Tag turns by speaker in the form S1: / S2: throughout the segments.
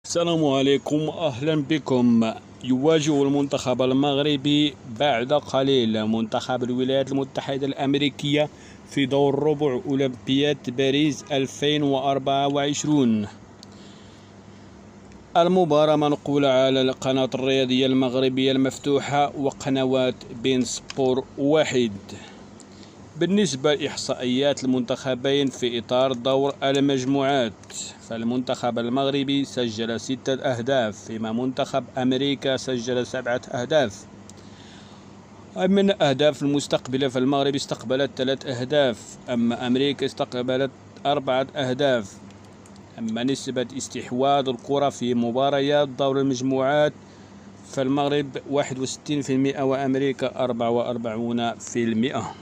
S1: السلام عليكم، أهلا بكم. يواجه المنتخب المغربي بعد قليل منتخب الولايات المتحدة الأمريكية في دور ربع أولمبياد باريس 2024. المباراة منقولة على القناة الرياضية المغربية المفتوحة وقنوات بين سبور واحد. بالنسبة لإحصائيات المنتخبين في إطار دور المجموعات، فالمنتخب المغربي سجل 6 أهداف، فيما منتخب أمريكا سجل 7 أهداف. من الأهداف المستقبلة فالمغرب استقبلت 3 أهداف، أما أمريكا استقبلت 4 أهداف. أما نسبة استحواذ الكرة في مباريات دور المجموعات فالمغرب 61% وأمريكا 44%.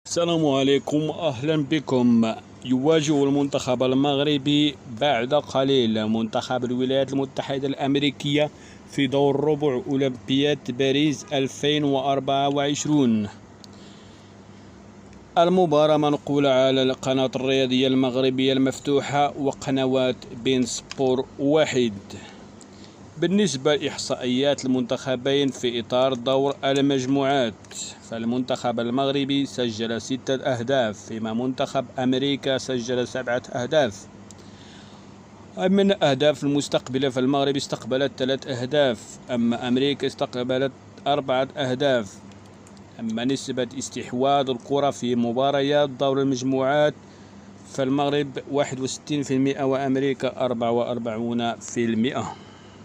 S1: السلام عليكم، أهلا بكم. يواجه المنتخب المغربي بعد قليل منتخب الولايات المتحدة الأمريكية في دور ربع أولمبياد باريس 2024. المباراة منقولة على القناة الرياضية المغربية المفتوحة وقنوات بين سبور واحد. بالنسبة لإحصائيات المنتخبين في إطار دور المجموعات، فالمنتخب المغربي سجل 6 أهداف، فيما منتخب أمريكا سجل 7 أهداف. من الأهداف المستقبلة فالمغرب استقبلت 3 أهداف، أما أمريكا استقبلت 4 أهداف. أما نسبة استحواذ الكرة في مباريات دور المجموعات فالمغرب 61% وأمريكا 44%.